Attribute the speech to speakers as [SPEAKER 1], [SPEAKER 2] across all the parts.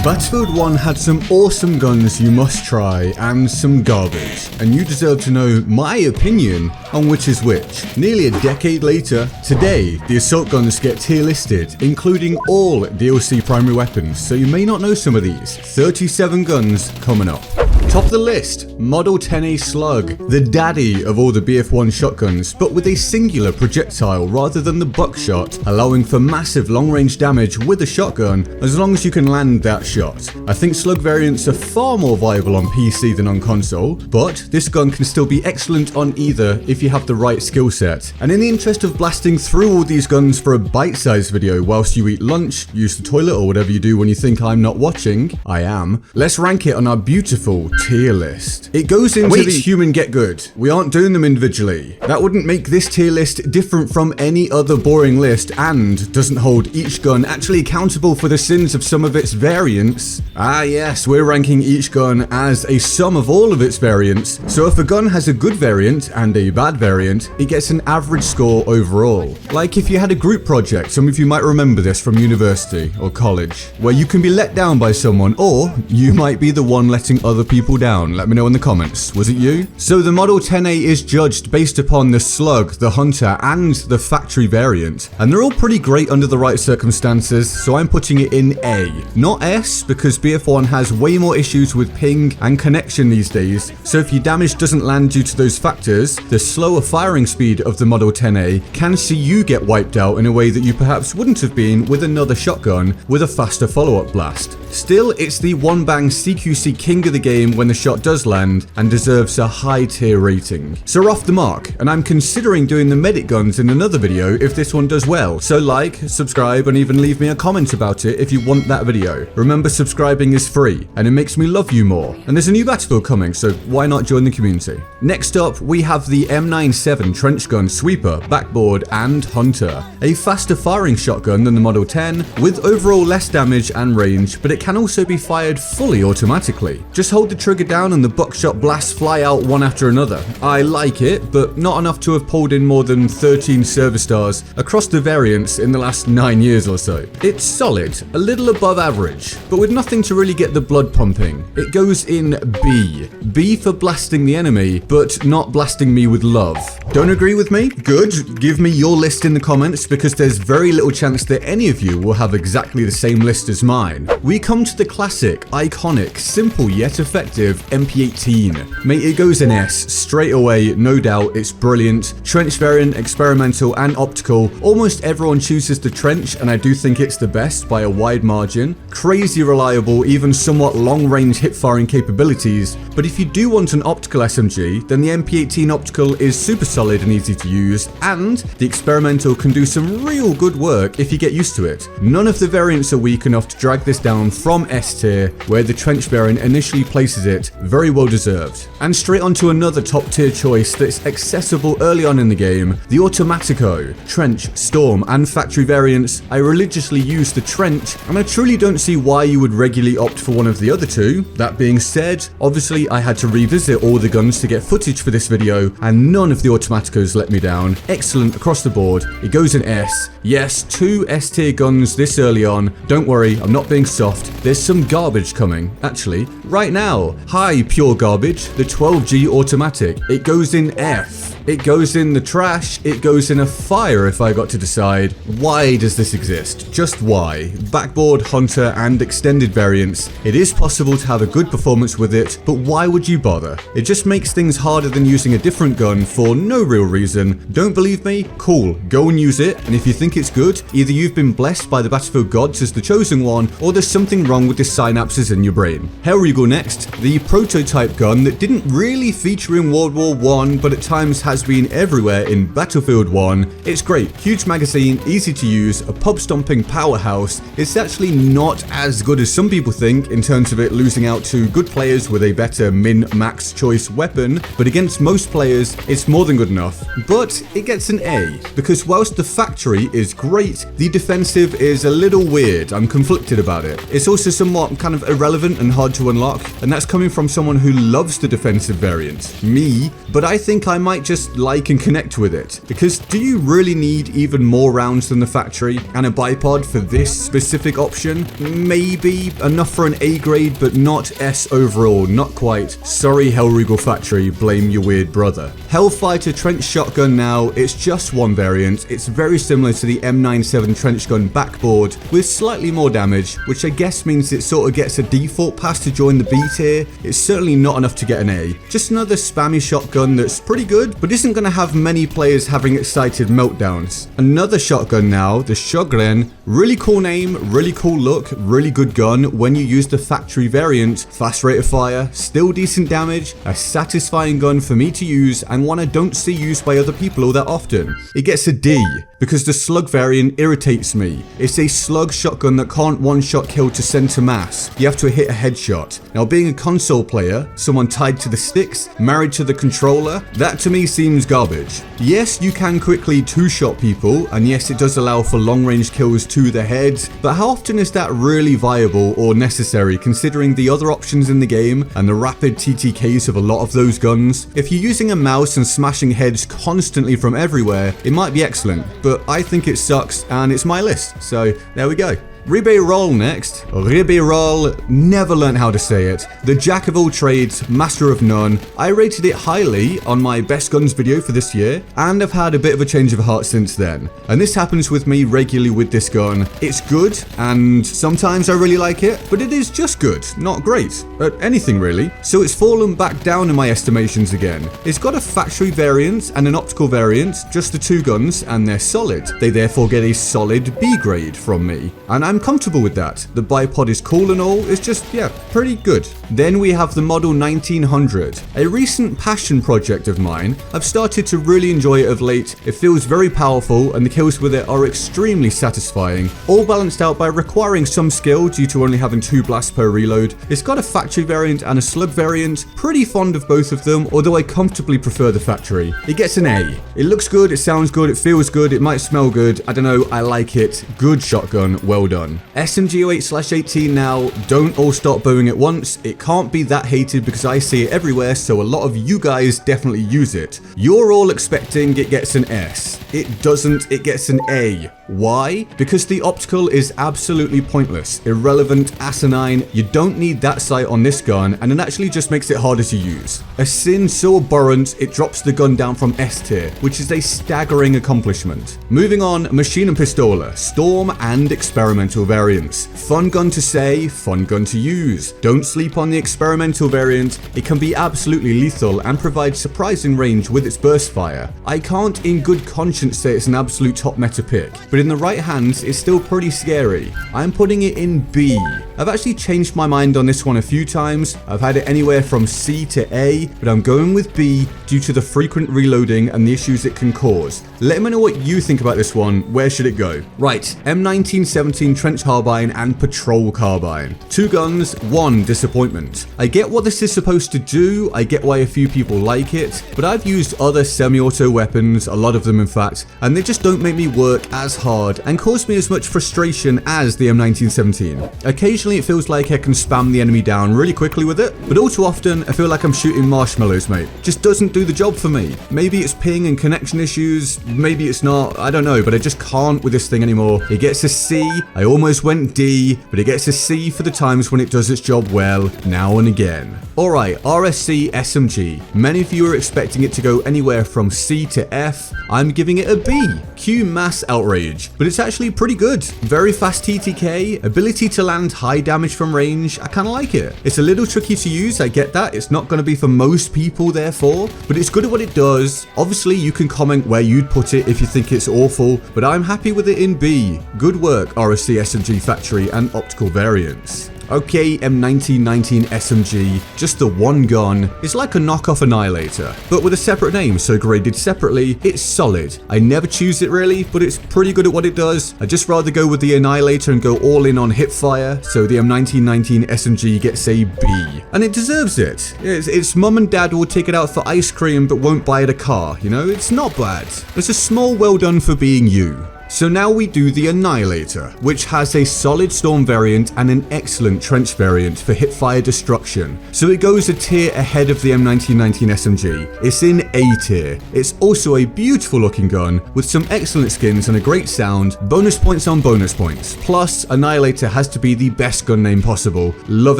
[SPEAKER 1] Battlefield 1 had some awesome guns you must try and some garbage, and you deserve to know my opinion on which is which. Nearly a decade later, today the assault guns get tier listed, including all DLC primary weapons, so you may not know some of these. 37 guns coming up. Top of the list, Model 10A Slug, the daddy of all the BF1 shotguns, but with a singular projectile rather than the buckshot, allowing for massive long-range damage with a shotgun as long as you can land that shot. I think Slug variants are far more viable on PC than on console, but this gun can still be excellent on either if you have the right skill set. And in the interest of blasting through all these guns for a bite-sized video whilst you eat lunch, use the toilet, or whatever you do when you think I'm not watching, I am, let's rank it on our beautiful tier list. It goes into the human get good. We aren't doing them individually. That wouldn't make this tier list different from any other boring list and doesn't hold each gun actually accountable for the sins of some of its variants. Ah yes, we're ranking each gun as a sum of all of its variants. So if a gun has a good variant and a bad variant, it gets an average score overall. Like if you had a group project, some of you might remember this from university or college, where you can be let down by someone, or you might be the one letting other people down. Let me know in the comments. Was it you? So the Model 10A is judged based upon the Slug, the Hunter, and the factory variant. And they're all pretty great under the right circumstances, so I'm putting it in A. Not S, because BF1 has way more issues with ping and connection these days, so if your damage doesn't land due to those factors, the slower firing speed of the Model 10A can see you get wiped out in a way that you perhaps wouldn't have been with another shotgun with a faster follow-up blast. Still, it's the one-bang CQC king of the game when the shot does land and deserves a high tier rating. So we're off the mark, and I'm considering doing the medic guns in another video if this one does well. So like, subscribe, and even leave me a comment about it if you want that video. Remember, subscribing is free and it makes me love you more. And there's a new Battlefield coming, so why not join the community? Next up, we have the M97 trench gun sweeper, backboard, and hunter. A faster firing shotgun than the Model 10 with overall less damage and range, but it can also be fired fully automatically. Just hold the trigger down and the buckshot blasts fly out one after another. I like it, but not enough to have pulled in more than 13 service stars across the variants in the last 9 years or so. It's solid, a little above average, but with nothing to really get the blood pumping. It goes in B. B for blasting the enemy, but not blasting me with love. Don't agree with me? Good. Give me your list in the comments, because there's very little chance that any of you will have exactly the same list as mine. We come to the classic, iconic, simple yet effective MP18. Mate, it goes in S straight away, no doubt. It's brilliant. Trench variant, experimental, and optical. Almost everyone chooses the trench, and I do think it's the best by a wide margin. Crazy reliable, even somewhat long-range hip-firing capabilities. But if you do want an optical SMG, then the MP18 optical is super solid and easy to use, and the experimental can do some real good work if you get used to it. None of the variants are weak enough to drag this down from S tier, where the trench variant initially places it. Very well deserved. And straight onto another top tier choice that's accessible early on in the game, the Automatico. Trench, Storm, and factory variants. I religiously use the trench, and I truly don't see why you would regularly opt for one of the other two. That being said, obviously I had to revisit all the guns to get footage for this video, and none of the Automaticos let me down. Excellent across the board. It goes in S. Yes, 2 S tier guns this early on. Don't worry, I'm not being soft. There's some garbage coming, actually, right now. Hi, pure garbage, the 12G automatic. It goes in F. It goes in the trash. It goes in a fire if I got to decide. Why does this exist? Just why? Backboard, hunter, and extended variants. It is possible to have a good performance with it, but why would you bother? It just makes things harder than using a different gun for no real reason. Don't believe me? Cool, go and use it, and if you think it's good, either you've been blessed by the Battlefield gods as the chosen one, or there's something wrong with the synapses in your brain. Here we go next, the prototype gun that didn't really feature in World War I, but at times has been everywhere in Battlefield 1. It's great, huge magazine, easy to use, a pub stomping powerhouse. It's actually not as good as some people think in terms of it losing out to good players with a better min-max choice weapon, but against most players it's more than good enough. But it gets an A, because whilst the factory is great, the defensive is a little weird. I'm conflicted about it. It's also somewhat kind of irrelevant and hard to unlock, and that's coming from someone who loves the defensive variant, me, but I think I might just just like and connect with it. Because do you really need even more rounds than the factory and a bipod for this specific option? Maybe enough for an A grade, but not S overall, not quite. Sorry, Hellregal Factory, blame your weird brother. Hellfighter Trench Shotgun now, it's just one variant. It's very similar to the M97 Trench Gun backboard with slightly more damage, which I guess means it sort of gets a default pass to join the B tier. It's certainly not enough to get an A. Just another spammy shotgun that's pretty good, but isn't going to have many players having excited meltdowns. Another shotgun now, the Shogren. Really cool name, really cool look, really good gun when you use the factory variant. Fast rate of fire, still decent damage, a satisfying gun for me to use and one I don't see used by other people all that often. It gets a D because the slug variant irritates me. It's a slug shotgun that can't one-shot kill to center mass. You have to hit a headshot. Now, being a console player, someone tied to the sticks, married to the controller, that to me seems garbage. Yes, you can quickly two-shot people, and yes, it does allow for long-range kills to the head, but how often is that really viable or necessary considering the other options in the game and the rapid TTKs of a lot of those guns? If you're using a mouse and smashing heads constantly from everywhere, it might be excellent, but I think it sucks and it's my list, so there we go. Ribeyrol next. Ribeyrol, never learned how to say it. The jack of all trades, master of none. I rated it highly on my best guns video for this year, and I've had a bit of a change of heart since then. And this happens with me regularly with this gun. It's good, and sometimes I really like it, but it is just good, not great, at anything really. So it's fallen back down in my estimations again. It's got a factory variant and an optical variant, just the two guns, and they're solid. They therefore get a solid B grade from me, and I'm comfortable with that. The bipod is cool and all, it's just, yeah, pretty good. Then we have the Model 1900, a recent passion project of mine. I've started to really enjoy it of late. It feels very powerful and the kills with it are extremely satisfying, all balanced out by requiring some skill due to only having 2 blasts per reload. It's got a factory variant and a slug variant, pretty fond of both of them, although I comfortably prefer the factory. It gets an A. It looks good, it sounds good, it feels good, it might smell good, I don't know, I like it. Good shotgun, well done. SMG 08/18 now, don't all start booing at once. It can't be that hated because I see it everywhere, so a lot of you guys definitely use it. You're all expecting it gets an S. It doesn't, it gets an A. Why? Because the optical is absolutely pointless, irrelevant, asinine. You don't need that sight on this gun, and it actually just makes it harder to use. A sin so abhorrent, it drops the gun down from S tier, which is a staggering accomplishment. Moving on, Machine and Pistola, Storm and Experimental variants. Fun gun to say, fun gun to use. Don't sleep on the experimental variant. It can be absolutely lethal and provide surprising range with its burst fire. I can't in good conscience say it's an absolute top meta pick, but in the right hands, it's still pretty scary. I'm putting it in B. I've actually changed my mind on this one a few times. I've had it anywhere from C to A, but I'm going with B due to the frequent reloading and the issues it can cause. Let me know what you think about this one. Where should it go? Right, M1917 Trench Carbine and Patrol Carbine. 2 guns, 1 disappointment. I get what this is supposed to do, I get why a few people like it, but I've used other semi-auto weapons, a lot of them in fact, and they just don't make me work as hard and cause me as much frustration as the M1917. Occasionally it feels like I can spam the enemy down really quickly with it, but all too often I feel like I'm shooting marshmallows, mate. Just doesn't do the job for me. Maybe it's ping and connection issues, maybe it's not, I don't know, but I just can't with this thing anymore. It gets a C, I almost went D, but it gets a C for the times when it does its job well, now and again. Alright, RSC SMG. Many of you are expecting it to go anywhere from C to F. I'm giving it a B. Q mass outrage, but it's actually pretty good. Very fast TTK, ability to land high damage from range, I kinda like it. It's a little tricky to use, I get that. It's not gonna be for most people therefore, but it's good at what it does. Obviously you can comment where you'd put it if you think it's awful, but I'm happy with it in B. Good work, RSC SMG factory and optical variants. Okay, M1919 SMG, just the one gun. It's like a knockoff Annihilator, but with a separate name, so graded separately, it's solid. I never choose it really, but it's pretty good at what it does. I'd just rather go with the Annihilator and go all in on hipfire, so the M1919 SMG gets a B. And it deserves it. It's mum and dad will take it out for ice cream, but won't buy it a car, you know? It's not bad. It's a small well done for being you. So now we do the Annihilator, which has a solid storm variant and an excellent trench variant for hipfire destruction. So it goes a tier ahead of the M1919 SMG. It's in A tier. It's also a beautiful looking gun with some excellent skins and a great sound, bonus points on bonus points. Plus, Annihilator has to be the best gun name possible. Love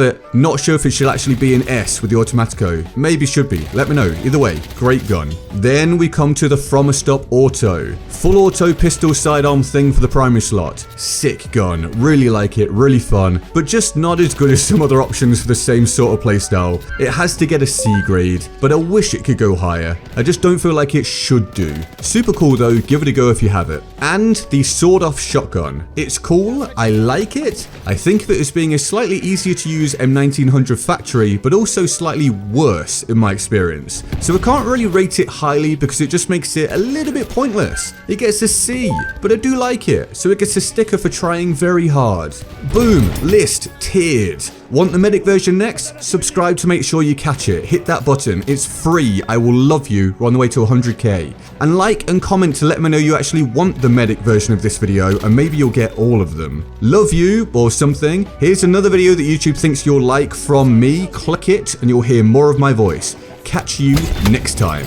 [SPEAKER 1] it. Not sure if it should actually be an S with the Automatico. Maybe should be. Let me know. Either way, great gun. Then we come to the From a Stop Auto. Full auto pistol sidearm thing for the primary slot. Sick gun. Really like it. Really fun. But just not as good as some other options for the same sort of playstyle. It has to get a C grade, but I wish it could go higher. I just don't feel like it should do. Super cool though. Give it a go if you have it. And the sawed-off shotgun. It's cool. I like it. I think of it as being a slightly easier to use M1900 factory, but also slightly worse in my experience. So I can't really rate it highly because it just makes it a little bit pointless. It gets a C, but I do like it, so it gets a sticker for trying very hard. Boom, list tiered. Want the medic version next? Subscribe to make sure you catch it. Hit that button. It's free. I will love you. We're on the way to 100k. And like and comment to let me know you actually want the medic version of this video, and maybe you'll get all of them. Love you or something. Here's another video that YouTube thinks you'll like from me. Click it and you'll hear more of my voice. Catch you next time.